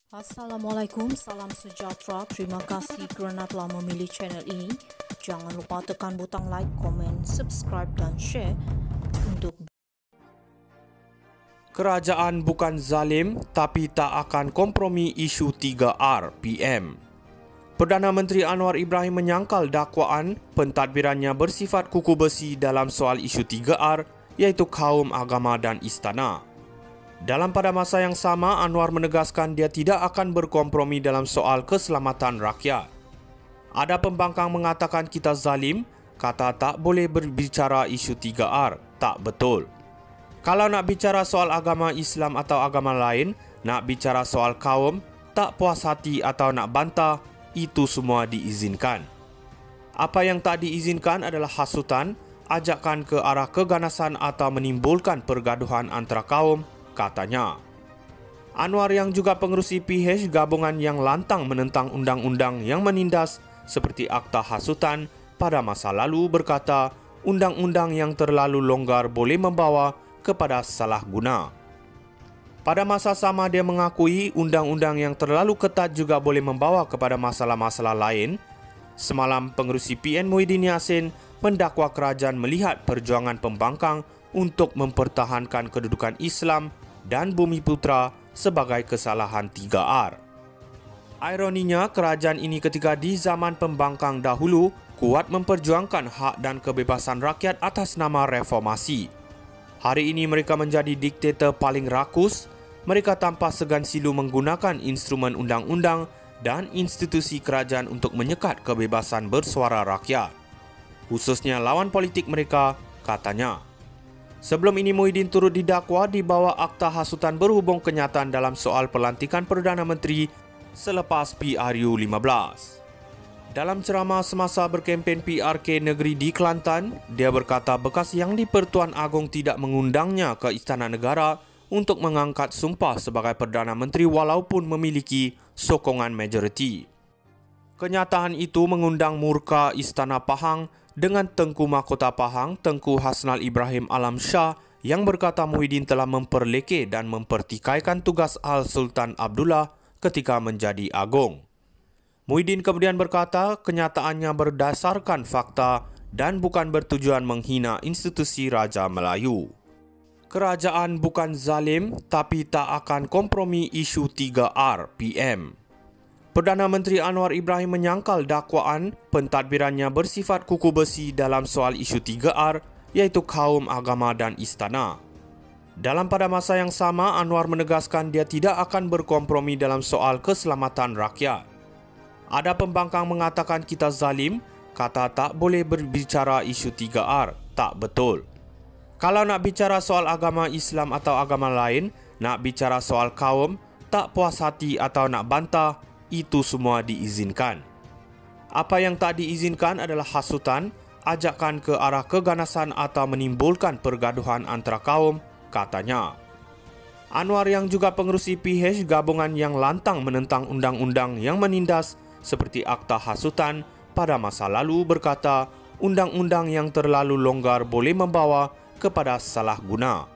Assalamualaikum, salam sejahtera. Terima kasih kerana telah memilih channel ini. Jangan lupa tekan butang like, komen, subscribe dan share untuk Kerajaan bukan zalim tapi tak akan kompromi isu 3R PM. Perdana Menteri Anwar Ibrahim menyangkal dakwaan pentadbirannya bersifat kuku besi dalam soal isu 3R iaitu kaum, agama dan istana. Dalam pada masa yang sama, Anwar menegaskan dia tidak akan berkompromi dalam soal keselamatan rakyat. Ada pembangkang mengatakan kita zalim, kata tak boleh berbicara isu 3R, tak betul. Kalau nak bicara soal agama Islam atau agama lain, nak bicara soal kaum, tak puas hati atau nak bantah, itu semua diizinkan. Apa yang tak diizinkan adalah hasutan, ajakan ke arah keganasan atau menimbulkan pergaduhan antara kaum, katanya. Anwar yang juga pengerusi PH gabungan yang lantang menentang undang-undang yang menindas seperti Akta Hasutan pada masa lalu berkata, undang-undang yang terlalu longgar boleh membawa kepada salah guna. Pada masa sama dia mengakui undang-undang yang terlalu ketat juga boleh membawa kepada masalah-masalah lain. Semalam pengerusi PN Muhyiddin Yassin mendakwa kerajaan melihat perjuangan pembangkang untuk mempertahankan kedudukan Islam dan Bumiputra sebagai kesalahan 3R. Ironinya, kerajaan ini ketika di zaman pembangkang dahulu kuat memperjuangkan hak dan kebebasan rakyat atas nama reformasi. Hari ini mereka menjadi diktator paling rakus. Mereka tanpa segan silu menggunakan instrumen undang-undang dan institusi kerajaan untuk menyekat kebebasan bersuara rakyat, khususnya lawan politik mereka, katanya. Sebelum ini Muhyiddin turut didakwa di bawah Akta Hasutan berhubung kenyataan dalam soal pelantikan Perdana Menteri selepas PRU 15. Dalam ceramah semasa berkempen PRK negeri di Kelantan, dia berkata bekas yang di-Pertuan Agong tidak mengundangnya ke Istana Negara untuk mengangkat sumpah sebagai Perdana Menteri walaupun memiliki sokongan majoriti. Kenyataan itu mengundang murka Istana Pahang dengan Tengku Mahkota Pahang, Tengku Hasnal Ibrahim Alam Shah yang berkata Muhyiddin telah memperlekeh dan mempertikaikan tugas Al-Sultan Abdullah ketika menjadi Agong. Muhyiddin kemudian berkata kenyataannya berdasarkan fakta dan bukan bertujuan menghina institusi Raja Melayu. Kerajaan bukan zalim tapi tak akan kompromi isu 3R PM. Perdana Menteri Anwar Ibrahim menyangkal dakwaan pentadbirannya bersifat kuku besi dalam soal isu 3R iaitu kaum, agama dan istana. Dalam pada masa yang sama, Anwar menegaskan dia tidak akan berkompromi dalam soal keselamatan rakyat. Ada pembangkang mengatakan kita zalim, kata tak boleh berbicara isu 3R, tak betul. Kalau nak bicara soal agama Islam atau agama lain, nak bicara soal kaum, tak puas hati atau nak bantah, itu semua diizinkan. Apa yang tak diizinkan adalah hasutan, ajakan ke arah keganasan atau menimbulkan pergaduhan antara kaum, katanya. Anwar yang juga pengerusi PH gabungan yang lantang menentang undang-undang yang menindas seperti Akta Hasutan pada masa lalu berkata, undang-undang yang terlalu longgar boleh membawa kepada salah guna.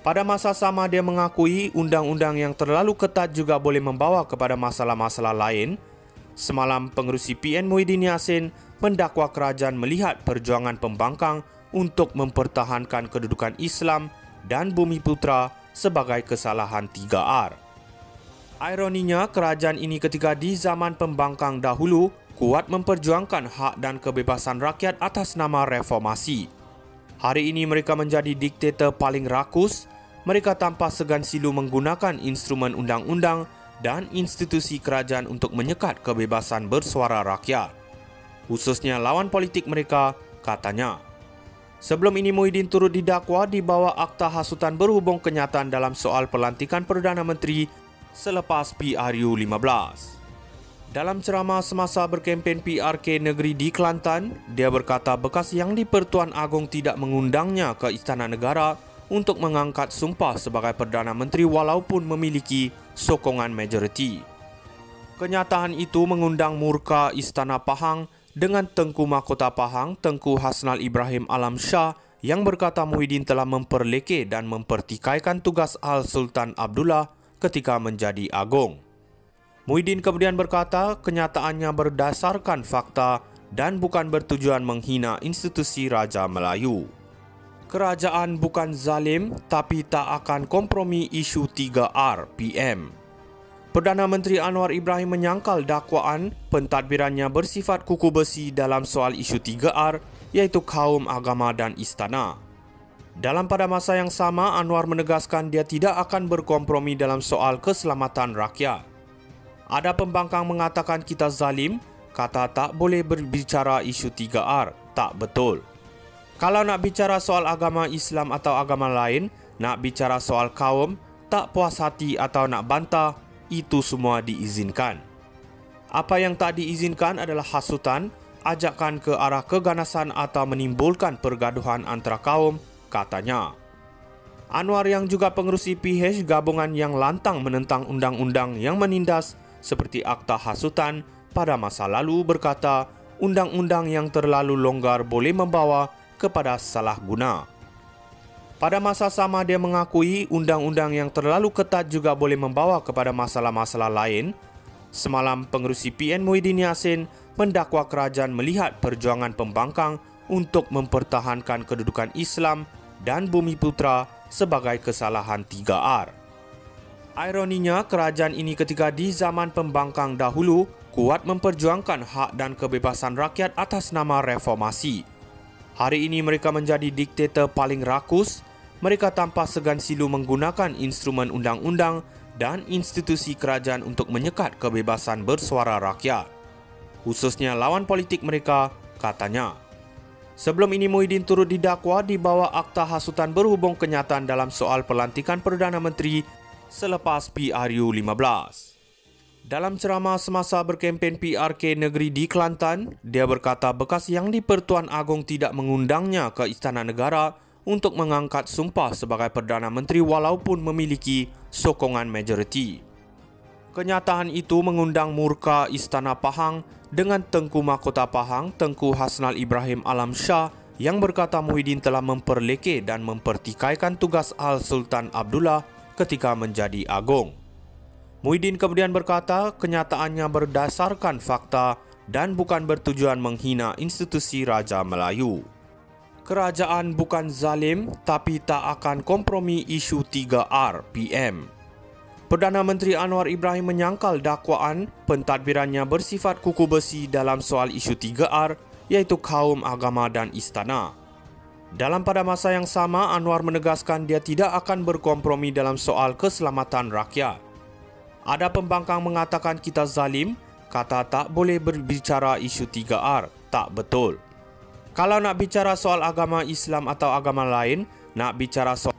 Pada masa sama dia mengakui undang-undang yang terlalu ketat juga boleh membawa kepada masalah-masalah lain. Semalam pengerusi PN Muhyiddin Yassin mendakwa kerajaan melihat perjuangan pembangkang untuk mempertahankan kedudukan Islam dan Bumiputra sebagai kesalahan 3R. Ironinya, kerajaan ini ketika di zaman pembangkang dahulu kuat memperjuangkan hak dan kebebasan rakyat atas nama reformasi. Hari ini mereka menjadi diktator paling rakus. Mereka tanpa segan silu menggunakan instrumen undang-undang dan institusi kerajaan untuk menyekat kebebasan bersuara rakyat, khususnya lawan politik mereka, katanya. Sebelum ini Muhyiddin turut didakwa di bawah Akta Hasutan berhubung kenyataan dalam soal pelantikan Perdana Menteri selepas PRU 15. Dalam ceramah semasa berkempen PRK negeri di Kelantan, dia berkata bekas yang di-Pertuan Agong tidak mengundangnya ke Istana Negara untuk mengangkat sumpah sebagai Perdana Menteri walaupun memiliki sokongan majoriti. Kenyataan itu mengundang murka Istana Pahang dengan Tengku Mahkota Pahang, Tengku Hasnal Ibrahim Alam Shah yang berkata Muhyiddin telah memperlekeh dan mempertikaikan tugas Al-Sultan Abdullah, ketika menjadi agung. Muhyiddin kemudian berkata kenyataannya berdasarkan fakta dan bukan bertujuan menghina institusi Raja Melayu. Kerajaan bukan zalim tapi tak akan kompromi isu 3R PM. Perdana Menteri Anwar Ibrahim menyangkal dakwaan pentadbirannya bersifat kuku besi dalam soal isu 3R iaitu kaum, agama dan istana. Dalam pada masa yang sama, Anwar menegaskan dia tidak akan berkompromi dalam soal keselamatan rakyat. Ada pembangkang mengatakan kita zalim, kata tak boleh berbicara isu 3R, tak betul. Kalau nak bicara soal agama Islam atau agama lain, nak bicara soal kaum, tak puas hati atau nak bantah, itu semua diizinkan. Apa yang tak diizinkan adalah hasutan, ajakan ke arah keganasan atau menimbulkan pergaduhan antara kaum, katanya. Anwar yang juga pengerusi PH gabungan yang lantang menentang undang-undang yang menindas seperti Akta Hasutan pada masa lalu berkata undang-undang yang terlalu longgar boleh membawa kepada salah guna. Pada masa sama dia mengakui undang-undang yang terlalu ketat juga boleh membawa kepada masalah-masalah lain. Semalam pengerusi PN Muhyiddin Yassin mendakwa kerajaan melihat perjuangan pembangkang untuk mempertahankan kedudukan Islam dan Bumiputra sebagai kesalahan 3R. Ironinya, kerajaan ini ketika di zaman pembangkang dahulu kuat memperjuangkan hak dan kebebasan rakyat atas nama reformasi. Hari ini mereka menjadi diktator paling rakus. Mereka tanpa segan silu menggunakan instrumen undang-undang dan institusi kerajaan untuk menyekat kebebasan bersuara rakyat. Khususnya lawan politik mereka, katanya. Sebelum ini Muhyiddin turut didakwa di bawah Akta Hasutan berhubung kenyataan dalam soal pelantikan Perdana Menteri selepas PRU 15. Dalam ceramah semasa berkempen PRK negeri di Kelantan, dia berkata bekas yang di-Pertuan Agong tidak mengundangnya ke Istana Negara untuk mengangkat sumpah sebagai Perdana Menteri walaupun memiliki sokongan majoriti. Kenyataan itu mengundang murka Istana Pahang dengan Tengku Mahkota Pahang, Tengku Hasnal Ibrahim Alam Shah yang berkata Muhyiddin telah memperlekeh dan mempertikaikan tugas Al-Sultan Abdullah ketika menjadi agung. Muhyiddin kemudian berkata kenyataannya berdasarkan fakta dan bukan bertujuan menghina institusi Raja Melayu. Kerajaan bukan zalim tapi tak akan kompromi isu 3R PM. Perdana Menteri Anwar Ibrahim menyangkal dakwaan pentadbirannya bersifat kuku besi dalam soal isu 3R iaitu kaum, agama dan istana. Dalam pada masa yang sama, Anwar menegaskan dia tidak akan berkompromi dalam soal keselamatan rakyat. Ada pembangkang mengatakan kita zalim, kata tak boleh berbicara isu 3R, tak betul. Kalau nak bicara soal agama Islam atau agama lain, nak bicara soal